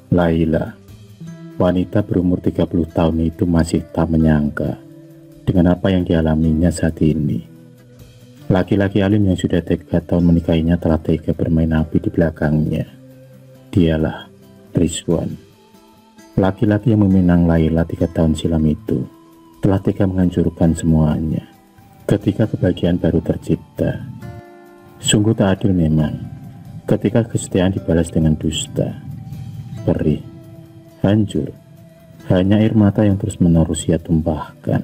Laila, wanita berumur 30 tahun itu masih tak menyangka dengan apa yang dialaminya saat ini. Laki-laki alim yang sudah 3 tahun menikahinya telah tega bermain api di belakangnya. Dialah Rizwan. Laki-laki yang meminang Laila 3 tahun silam itu telah tega menghancurkan semuanya ketika kebahagiaan baru tercipta. Sungguh tak adil memang ketika kesetiaan dibalas dengan dusta. Perih, hancur, hanya air mata yang terus-menerus ia tumpahkan.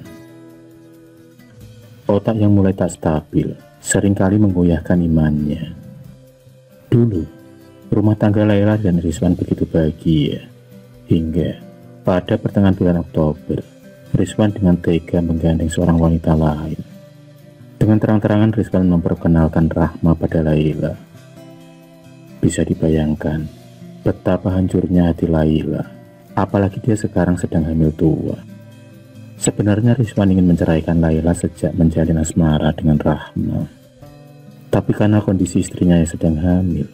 Otak yang mulai tak stabil seringkali menggoyahkan imannya. Dulu, rumah tangga Laila dan Rizwan begitu bahagia, hingga pada pertengahan bulan Oktober, Rizwan dengan tega menggandeng seorang wanita lain. Dengan terang-terangan Rizwan memperkenalkan Rahma pada Laila. Bisa dibayangkan betapa hancurnya hati Laila, apalagi dia sekarang sedang hamil tua. Sebenarnya Rizwan ingin menceraikan Laila sejak menjalin asmara dengan Rahma. Tapi karena kondisi istrinya yang sedang hamil,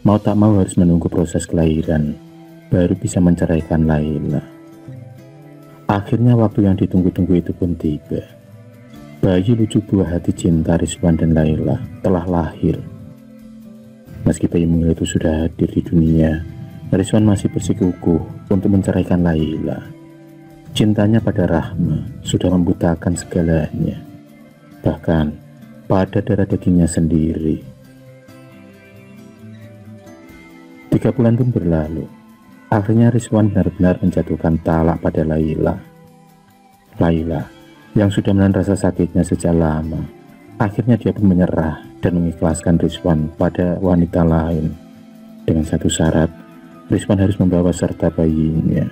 mau tak mau harus menunggu proses kelahiran, baru bisa menceraikan Laila. Akhirnya waktu yang ditunggu-tunggu itu pun tiba. Bayi lucu buah hati cinta Rizwan dan Laila telah lahir. Meski bayi mungil itu sudah hadir di dunia, Rizwan masih bersikukuh untuk menceraikan Laila. Cintanya pada Rahma sudah membutakan segalanya, bahkan pada darah dagingnya sendiri. 3 bulan pun berlalu. Akhirnya Rizwan benar-benar menjatuhkan talak pada Laila. Laila yang sudah menahan rasa sakitnya sejak lama, akhirnya dia pun menyerah dan mengikhlaskan Rizwan pada wanita lain. Dengan satu syarat, Rizwan harus membawa serta bayinya.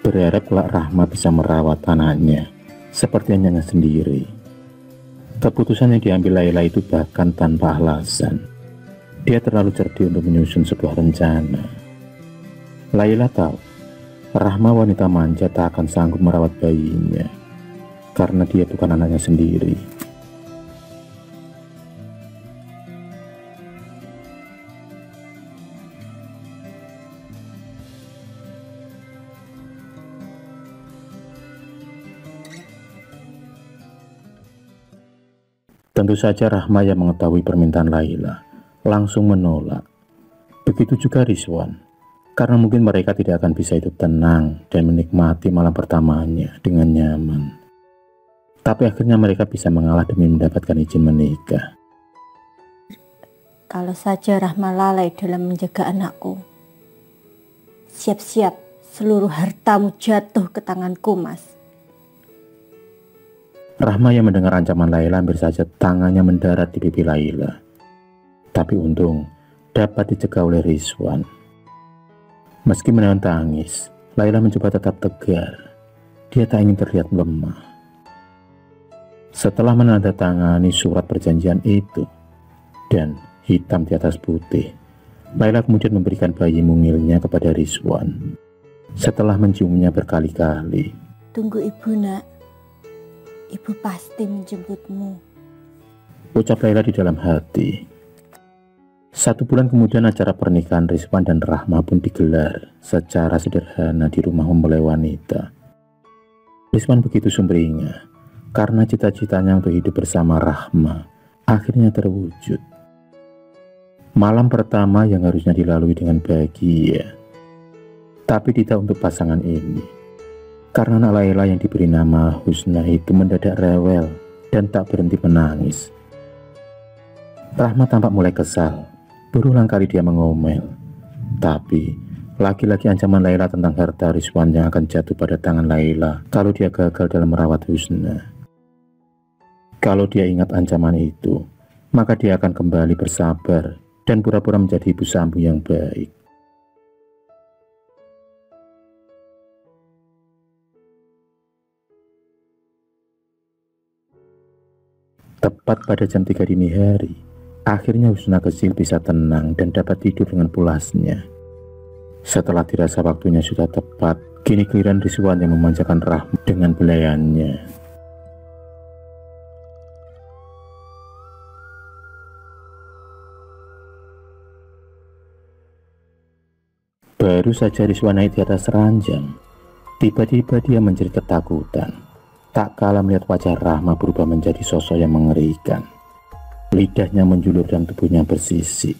Berharap kelak Rahma bisa merawat anaknya seperti anaknya sendiri. Keputusan yang diambil Laila itu bahkan tanpa alasan. Dia terlalu cerdik untuk menyusun sebuah rencana. Laila tahu Rahma wanita manja tak akan sanggup merawat bayinya karena dia bukan anaknya sendiri. Tentu saja Rahma yang mengetahui permintaan Laila langsung menolak. Begitu juga Rizwan, karena mungkin mereka tidak akan bisa hidup tenang dan menikmati malam pertamanya dengan nyaman. Tapi akhirnya mereka bisa mengalah demi mendapatkan izin menikah. Kalau saja Rahma lalai dalam menjaga anakku, siap-siap seluruh hartamu jatuh ke tanganku, Mas. Rahma yang mendengar ancaman Laila hampir saja tangannya mendarat di pipi Laila. Tapi untung dapat dicegah oleh Rizwan. Meski menahan tangis, Laila mencoba tetap tegar. Dia tak ingin terlihat lemah. Setelah menandatangani surat perjanjian itu, dan hitam di atas putih, Laila kemudian memberikan bayi mungilnya kepada Rizwan. Setelah menciumnya berkali-kali. Tunggu ibu, nak. Ibu pasti menjemputmu, ucap Laila di dalam hati. 1 bulan kemudian acara pernikahan Rizwan dan Rahma pun digelar secara sederhana di rumah mempelai wanita. Rizwan begitu sumringah karena cita-citanya untuk hidup bersama Rahma akhirnya terwujud. Malam pertama yang harusnya dilalui dengan bahagia, tapi tidak untuk pasangan ini. Karena anak Laila yang diberi nama Husna itu mendadak rewel dan tak berhenti menangis. Rahma tampak mulai kesal. Berulang kali dia mengomel. Tapi lagi-lagi ancaman Laila tentang harta Rizwan yang akan jatuh pada tangan Laila kalau dia gagal dalam merawat Husna. Kalau dia ingat ancaman itu, maka dia akan kembali bersabar dan pura-pura menjadi ibu sambung yang baik. Tepat pada jam 3 dini hari, akhirnya Husna kecil bisa tenang dan dapat tidur dengan pulasnya. Setelah dirasa waktunya sudah tepat, kini giliran Rizwan yang memanjakan Rahma dengan belayannya. Baru saja Rizwan naik di atas ranjang, tiba-tiba dia menjerit ketakutan. Tak kalah melihat wajah Rahma berubah menjadi sosok yang mengerikan. Lidahnya menjulur dan tubuhnya bersisik.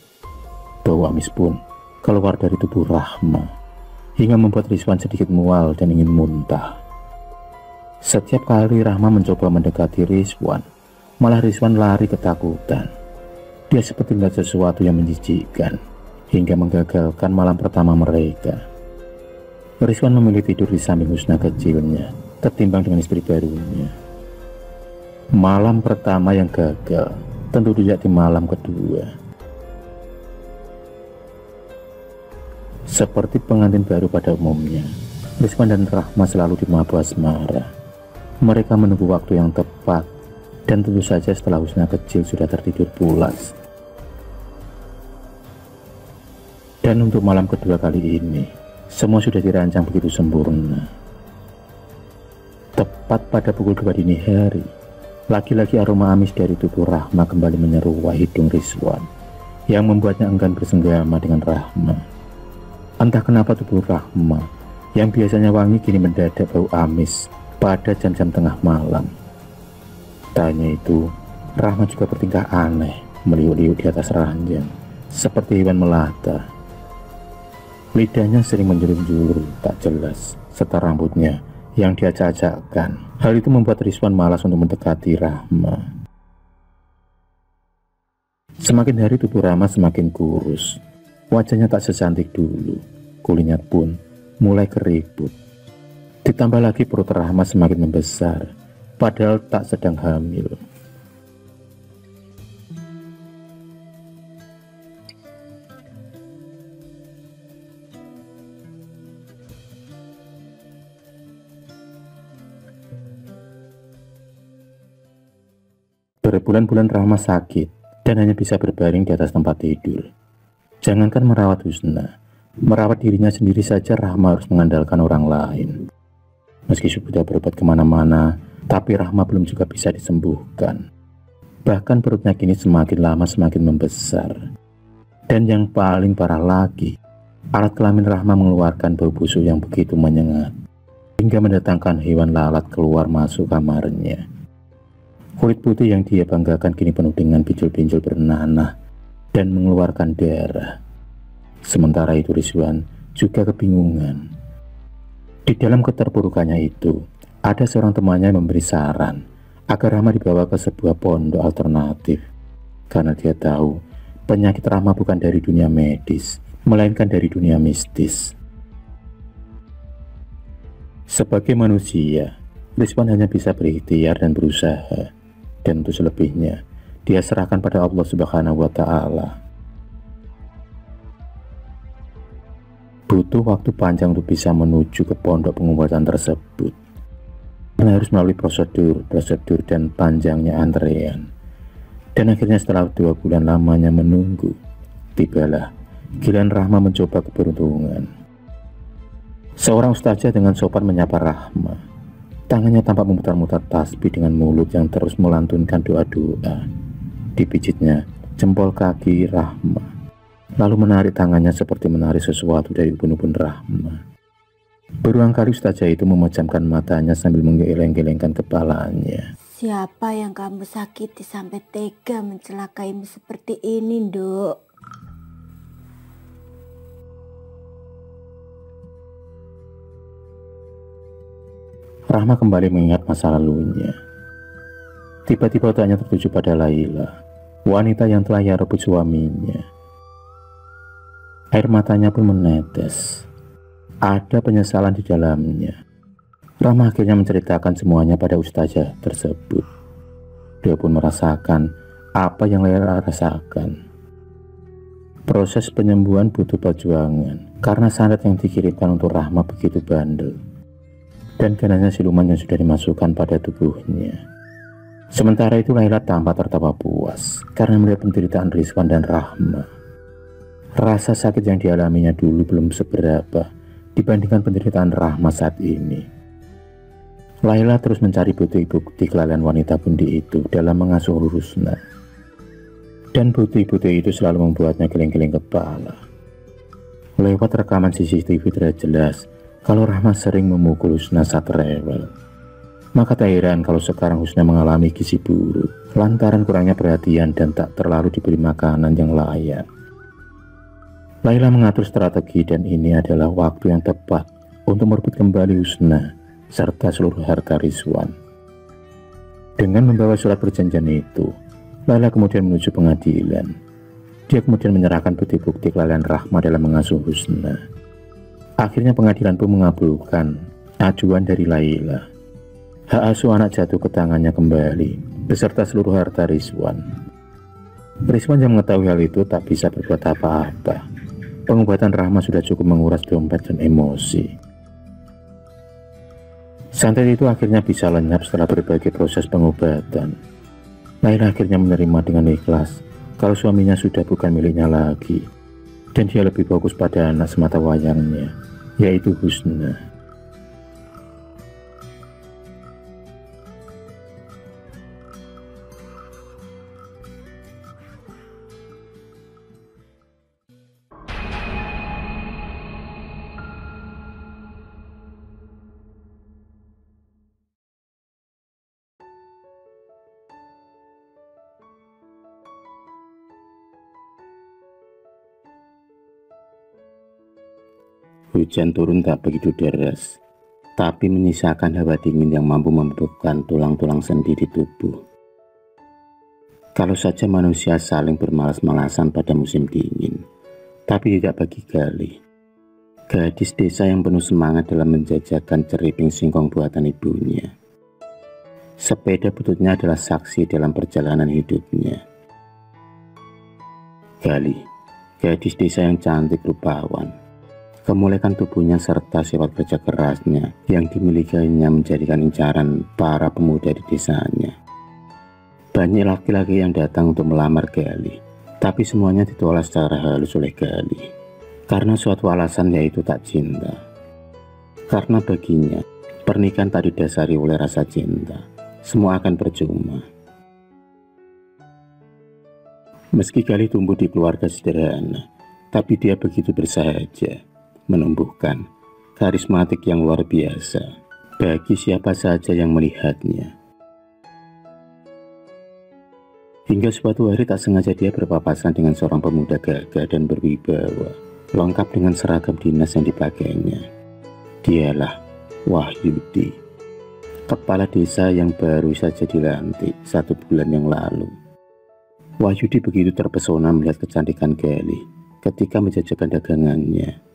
Bau amis pun keluar dari tubuh Rahma, hingga membuat Rizwan sedikit mual dan ingin muntah. Setiap kali Rahma mencoba mendekati Rizwan, malah Rizwan lari ketakutan. Dia seperti melihat sesuatu yang menjijikkan, hingga menggagalkan malam pertama mereka. Rizwan memilih tidur di samping Husna kecilnya, ketimbang dengan istri barunya. Malam pertama yang gagal, tentu tidak di malam kedua. Seperti pengantin baru pada umumnya, Rizwan dan Rahma selalu dimabu asmara. Mereka menunggu waktu yang tepat, dan tentu saja setelah Husna kecil sudah tertidur pulas. Dan untuk malam kedua kali ini, semua sudah dirancang begitu sempurna. Tepat pada pukul 2 dini hari, lagi-lagi aroma amis dari tubuh Rahma kembali menyeruak hidung Rizwan, yang membuatnya enggan bersenggama dengan Rahma. Entah kenapa tubuh Rahma, yang biasanya wangi, kini mendadak bau amis pada jam-jam tengah malam. Tanya itu, Rahma juga bertingkah aneh, meliuk-liuk di atas ranjang, seperti hewan melata. Lidahnya sering menjulur-julur tak jelas, serta rambutnya yang diacak-acakkan. Hal itu membuat Rizwan malas untuk mendekati Rahma. Semakin hari tubuh Rahma semakin kurus. Wajahnya tak secantik dulu. Kulitnya pun mulai keriput. Ditambah lagi perut Rahma semakin membesar, padahal tak sedang hamil. Berbulan-bulan Rahma sakit dan hanya bisa berbaring di atas tempat tidur. Jangankan merawat Husna, merawat dirinya sendiri saja Rahma harus mengandalkan orang lain. Meski sudah berobat kemana-mana, tapi Rahma belum juga bisa disembuhkan. Bahkan perutnya kini semakin lama semakin membesar. Dan yang paling parah lagi, alat kelamin Rahma mengeluarkan bau busuk yang begitu menyengat, hingga mendatangkan hewan lalat keluar masuk kamarnya. Kulit putih yang dia banggakan kini penuh dengan pinjul-pinjul bernanah dan mengeluarkan darah. Sementara itu Rizwan juga kebingungan. Di dalam keterpurukannya itu, ada seorang temannya yang memberi saran agar Rahma dibawa ke sebuah pondok alternatif. Karena dia tahu penyakit Rahma bukan dari dunia medis, melainkan dari dunia mistis. Sebagai manusia, Rizwan hanya bisa berikhtiar dan berusaha. Dan untuk selebihnya, dia serahkan pada Allah Subhanahu wa Ta'ala. Butuh waktu panjang untuk bisa menuju ke pondok pengobatan tersebut. Karena harus melalui prosedur dan panjangnya antrean. Dan akhirnya setelah 2 bulan lamanya menunggu, tibalah giliran Rahma mencoba keberuntungan. Seorang ustazah dengan sopan menyapa Rahma. Tangannya tampak memutar-mutar tasbih dengan mulut yang terus melantunkan doa-doa. Dipijitnya jempol kaki Rahma, lalu menarik tangannya seperti menarik sesuatu dari ubun-ubun Rahma. Berulang kali ustazah itu memejamkan matanya sambil menggeleng-gelengkan kepalanya. Siapa yang kamu sakiti sampai tega mencelakaimu seperti ini, Nduk? Rahma kembali mengingat masa lalunya. Tiba-tiba otaknya tertuju pada Laila, wanita yang telah ia rebut suaminya. Air matanya pun menetes. Ada penyesalan di dalamnya. Rahma akhirnya menceritakan semuanya pada ustazah tersebut. Dia pun merasakan apa yang Laila rasakan. Proses penyembuhan butuh perjuangan, karena sanad yang dikirimkan untuk Rahma begitu bandel. Dan ganasnya siluman yang sudah dimasukkan pada tubuhnya. Sementara itu Laila tampak tertawa puas karena melihat penderitaan Rizwan dan Rahma. Rasa sakit yang dialaminya dulu belum seberapa dibandingkan penderitaan Rahma saat ini. Laila terus mencari bukti-bukti kelalaian wanita bundi itu dalam mengasuh Husna. Dan bukti-bukti itu selalu membuatnya geleng-geleng kepala. Lewat rekaman CCTV terlihat jelas kalau Rahma sering memukul Husna saat rewel. Maka tak heran kalau sekarang Husna mengalami gizi buruk lantaran kurangnya perhatian dan tak terlalu diberi makanan yang layak. Laila mengatur strategi dan ini adalah waktu yang tepat untuk merebut kembali Husna serta seluruh harta Rizwan. Dengan membawa surat perjanjian itu, Laila kemudian menuju pengadilan. Dia kemudian menyerahkan bukti-bukti kelalaian Rahma dalam mengasuh Husna. Akhirnya pengadilan pun mengabulkan ajuan dari Laila. Hak asuh anak jatuh ke tangannya kembali beserta seluruh harta Rizwan. Rizwan yang mengetahui hal itu tak bisa berbuat apa-apa. Pengobatan Rahma sudah cukup menguras dompet dan emosi. Santet itu akhirnya bisa lenyap setelah berbagai proses pengobatan. Laila akhirnya menerima dengan ikhlas kalau suaminya sudah bukan miliknya lagi dan dia lebih fokus pada anak semata wayangnya, yaitu Husna. Hujan turun tak begitu deras, tapi menyisakan hawa dingin yang mampu membekukan tulang-tulang sendi di tubuh. Kalau saja manusia saling bermalas-malasan pada musim dingin, tapi tidak bagi Galih. Gadis desa yang penuh semangat dalam menjajakan ceriping singkong buatan ibunya. Sepeda bututnya adalah saksi dalam perjalanan hidupnya. Galih, gadis desa yang cantik rupawan. Kemuliaan tubuhnya serta sifat kerja kerasnya yang dimilikinya menjadikan incaran para pemuda di desanya. Banyak laki-laki yang datang untuk melamar Galih, tapi semuanya ditolak secara halus oleh Galih karena suatu alasan, yaitu tak cinta. Karena baginya pernikahan tak didasari oleh rasa cinta, semua akan percuma. Meski Galih tumbuh di keluarga sederhana, tapi dia begitu bersahaja, menumbuhkan karismatik yang luar biasa bagi siapa saja yang melihatnya. Hingga suatu hari tak sengaja dia berpapasan dengan seorang pemuda gagah dan berwibawa, lengkap dengan seragam dinas yang dipakainya. Dialah Wahyudi, kepala desa yang baru saja dilantik 1 bulan yang lalu. Wahyudi begitu terpesona melihat kecantikan Galih ketika menjajakan dagangannya.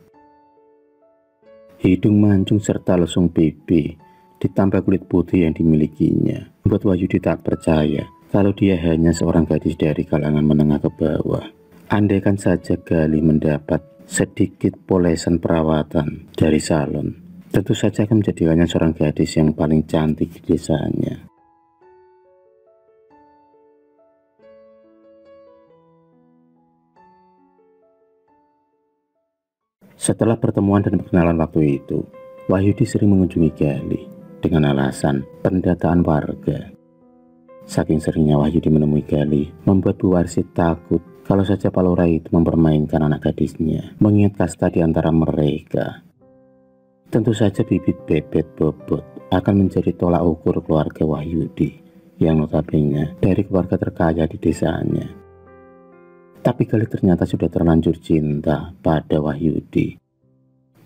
Hidung mancung serta lesung pipi ditambah kulit putih yang dimilikinya membuat Wahyudi tak percaya kalau dia hanya seorang gadis dari kalangan menengah ke bawah. Andaikan saja Galih mendapat sedikit polesan perawatan dari salon, tentu saja akan menjadikannya seorang gadis yang paling cantik di desanya. Setelah pertemuan dan perkenalan waktu itu, Wahyudi sering mengunjungi Galih dengan alasan pendataan warga. Saking seringnya Wahyudi menemui Galih, membuat Bu Warsid takut kalau saja Palora itu mempermainkan anak gadisnya, mengingat kasta di antara mereka. Tentu saja bibit bebet bobot akan menjadi tolak ukur keluarga Wahyudi yang notabene dari keluarga terkaya di desanya. Tapi Galih ternyata sudah terlanjur cinta pada Wahyudi.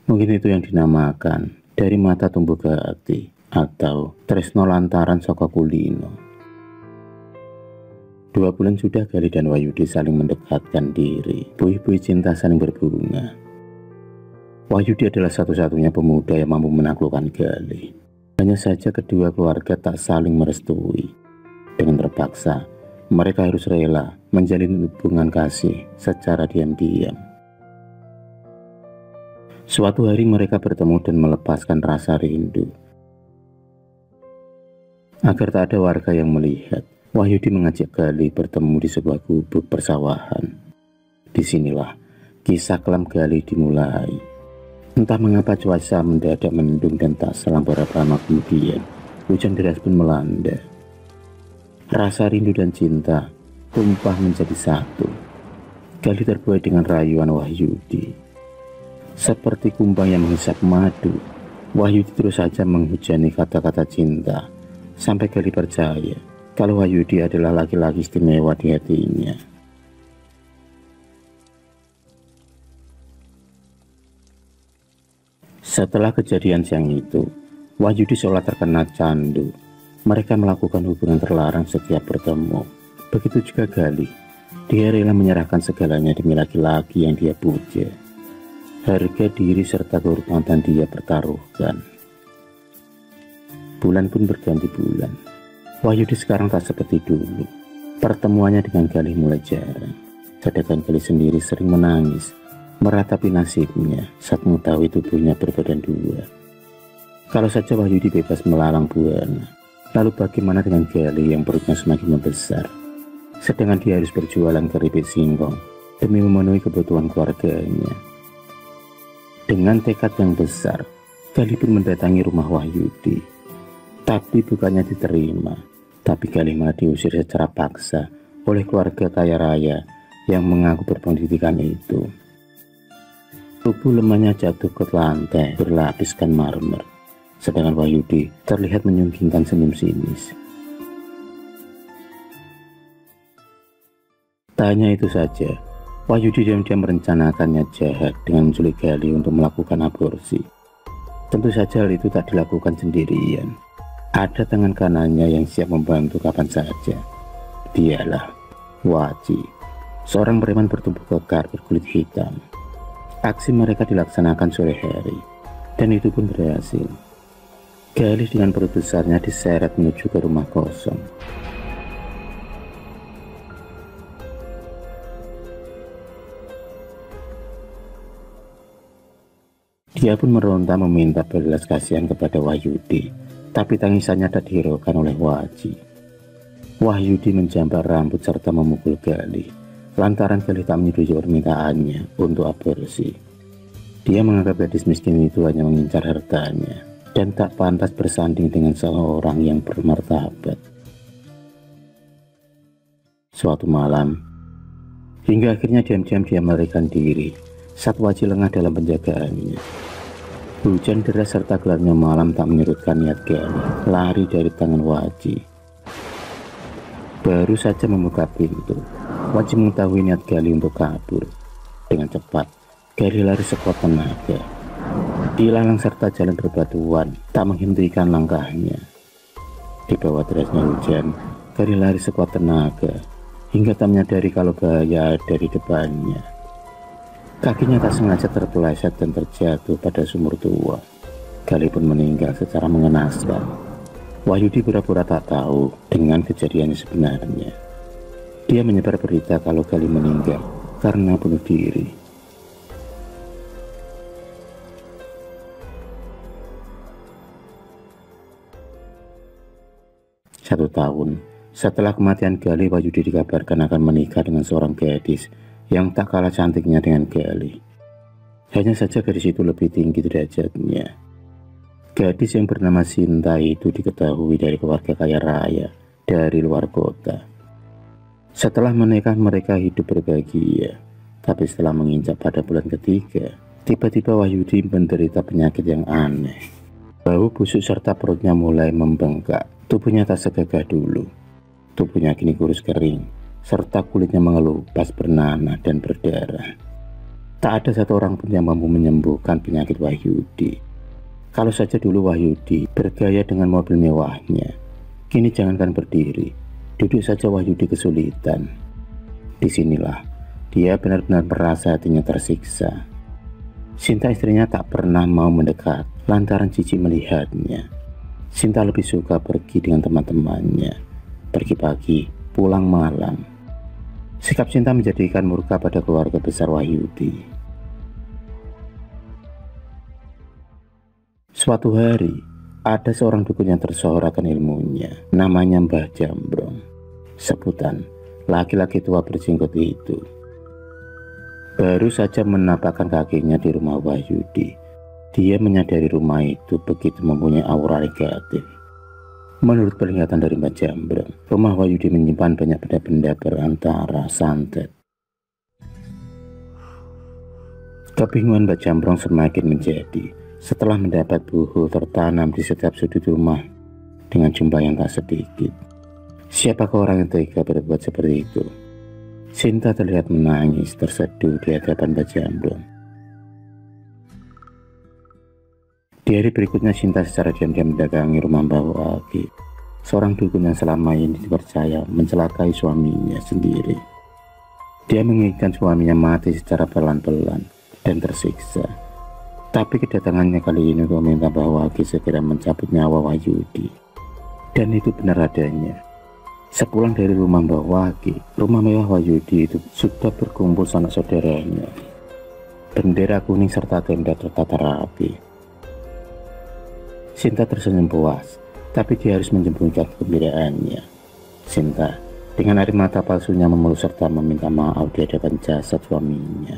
Mungkin itu yang dinamakan dari mata tumbuh ke hati atau tresno lantaran saka kulino. 2 bulan sudah Galih dan Wahyudi saling mendekatkan diri. Buih-buih cinta saling berbunga. Wahyudi adalah satu-satunya pemuda yang mampu menaklukkan Galih. Hanya saja kedua keluarga tak saling merestui. Dengan terpaksa, mereka harus rela menjalin hubungan kasih secara diam-diam. Suatu hari mereka bertemu dan melepaskan rasa rindu. Agar tak ada warga yang melihat, Wahyudi mengajak Galih bertemu di sebuah gubuk persawahan. Disinilah kisah kelam Galih dimulai. Entah mengapa cuaca mendadak mendung dan tak selang beberapa lama kemudian hujan deras pun melanda. Rasa rindu dan cinta tumpah menjadi satu. Galih terbuai dengan rayuan Wahyudi. Seperti kumbang yang menghisap madu, Wahyudi terus saja menghujani kata-kata cinta, sampai Gali percaya kalau Wahyudi adalah laki-laki istimewa di hatinya. Setelah kejadian siang itu, Wahyudi seolah terkena candu. Mereka melakukan hubungan terlarang setiap bertemu. Begitu juga Gali. Dia rela menyerahkan segalanya demi laki-laki yang dia puja. Harga diri serta kehormatan dia pertaruhkan. Bulan pun berganti bulan. Wahyudi sekarang tak seperti dulu. Pertemuannya dengan Gali mulai jarang. Sedangkan Gali sendiri sering menangis, meratapi nasibnya saat mengetahui tubuhnya berbadan dua. Kalau saja Wahyudi bebas melalang buana, lalu bagaimana dengan Gali yang perutnya semakin membesar, sedangkan dia harus berjualan keripik singkong demi memenuhi kebutuhan keluarganya. Dengan tekad yang besar, Gali pun mendatangi rumah Wahyudi. Tapi bukannya diterima, tapi Gali malah diusir secara paksa oleh keluarga kaya raya yang mengaku berpendidikan itu. Tubuh lemahnya jatuh ke lantai berlapiskan marmer, sedangkan Wahyudi terlihat menyunggingkan senyum sinis. Tak hanya itu saja, Wahyudi diam-diam merencanakannya jahat dengan menculik Gali untuk melakukan aborsi. Tentu saja hal itu tak dilakukan sendirian. Ada tangan kanannya yang siap membantu kapan saja. Dialah Waji, seorang preman bertubuh kekar berkulit hitam. Aksi mereka dilaksanakan sore hari, dan itu pun berhasil. Gali dengan perut besarnya diseret menuju ke rumah kosong. Dia pun meronta meminta belas kasihan kepada Wahyudi, tapi tangisannya tak dihiraukan oleh Waji. Wahyudi menjambar rambut serta memukul Gali, lantaran Gali tak menyetujui permintaannya untuk aborsi. Dia menganggap gadis miskin itu hanya mengincar hartanya, dan tak pantas bersanding dengan seorang yang bermartabat. Suatu malam, hingga akhirnya diam-diam dia melarikan diri saat Waji lengah dalam penjagaannya. Hujan deras serta gelapnya malam tak menyurutkan niat Gali lari dari tangan Waji. Baru saja membuka pintu, Waji mengetahui niat Gali untuk kabur. Dengan cepat, Gali lari sekuat tenaga. Ilalang serta jalan berbatuan tak menghentikan langkahnya. Di bawah derasnya hujan, Gali lari sekuat tenaga hingga tak menyadari kalau bahaya ada di depannya. Kakinya tak sengaja terpeleset dan terjatuh pada sumur tua. Gali pun meninggal secara mengenaskan. Wahyudi pura-pura tak tahu dengan kejadian sebenarnya. Dia menyebar berita kalau Gali meninggal karena bunuh diri. Satu tahun setelah kematian Gali, Wahyudi dikabarkan akan menikah dengan seorang gadis yang tak kalah cantiknya dengan Gali. Hanya saja gadis itu lebih tinggi derajatnya. Gadis yang bernama Sinta itu diketahui dari keluarga kaya raya dari luar kota. Setelah menikah mereka hidup berbahagia, tapi setelah menginjak pada bulan ketiga, tiba-tiba Wahyudi menderita penyakit yang aneh. Bau busuk serta perutnya mulai membengkak. Tubuhnya tak segagah dulu. Tubuhnya kini kurus kering, serta kulitnya mengelupas, bernanah dan berdarah. Tak ada satu orang pun yang mampu menyembuhkan penyakit Wahyudi. Kalau saja dulu Wahyudi bergaya dengan mobil mewahnya, kini jangankan berdiri, duduk saja Wahyudi kesulitan. Disinilah dia benar-benar merasa hatinya tersiksa. Sinta istrinya tak pernah mau mendekat lantaran jijik melihatnya. Sinta lebih suka pergi dengan teman-temannya, pergi pagi, pulang malam. Sikap Sinta menjadikan murka pada keluarga besar Wahyudi. Suatu hari, ada seorang dukun yang tersohor akan ilmunya, namanya Mbah Jambrong. Sebutan laki-laki tua berjenggot itu. Baru saja menapakkan kakinya di rumah Wahyudi, dia menyadari rumah itu begitu mempunyai aura negatif. Menurut penglihatan dari Mbah Jambrong, rumah Wahyudi menyimpan banyak benda-benda berantara santet. Kebingungan Mbak Jamrong semakin menjadi setelah mendapat buku tertanam di setiap sudut rumah dengan jumlah yang tak sedikit. Siapakah orang yang tega berbuat seperti itu? Sinta terlihat menangis terseduh di hadapan Mbak Jamrong. Di hari berikutnya, Sinta secara diam-diam mendatangi rumah Mbah Wage, seorang dukun yang selama ini dipercaya mencelakai suaminya sendiri. Dia menginginkan suaminya mati secara pelan-pelan dan tersiksa. Tapi kedatangannya kali ini untuk meminta Mbah Wage segera mencabut nyawa Wahyudi. Dan itu benar adanya. Sepulang dari rumah Mbah Wage, rumah mewah Wahyudi itu sudah berkumpul sanak saudaranya. Bendera kuning serta tenda tertata rapi. Sinta tersenyum puas, tapi dia harus menyembunyikan kegembiraannya. Sinta dengan air mata palsunya memeluk serta meminta maaf di hadapan jasad suaminya.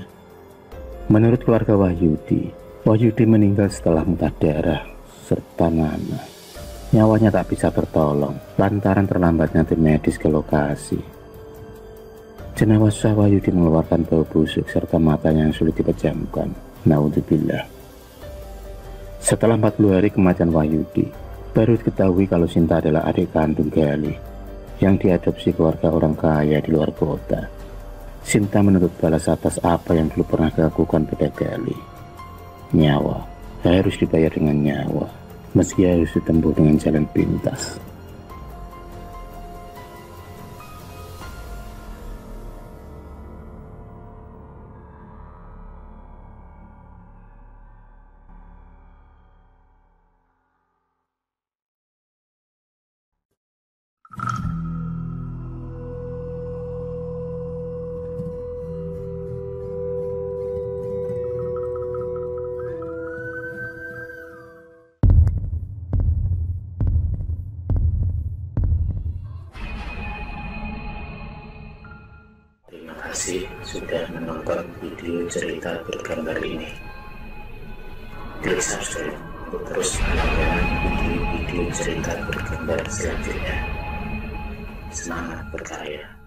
Menurut keluarga Wahyudi, Wahyudi meninggal setelah muntah darah serta nanah. Nyawanya tak bisa tertolong lantaran terlambatnya tim medis ke lokasi. Jenazah Wahyudi mengeluarkan bau busuk serta matanya yang sulit dipejamkan. Naudzubillah. Setelah 40 hari kematian Wahyudi, baru diketahui kalau Sinta adalah adik kandung Galih yang diadopsi keluarga orang kaya di luar kota. Sinta menuntut balas atas apa yang dulu pernah dilakukan pada Galih. Nyawa harus dibayar dengan nyawa, meski harus ditempuh dengan jalan pintas. Terima kasih sudah menonton video cerita bergambar ini. Klik subscribe untuk terus mendapatkan video-video cerita bergambar selanjutnya. Semangat berkarya.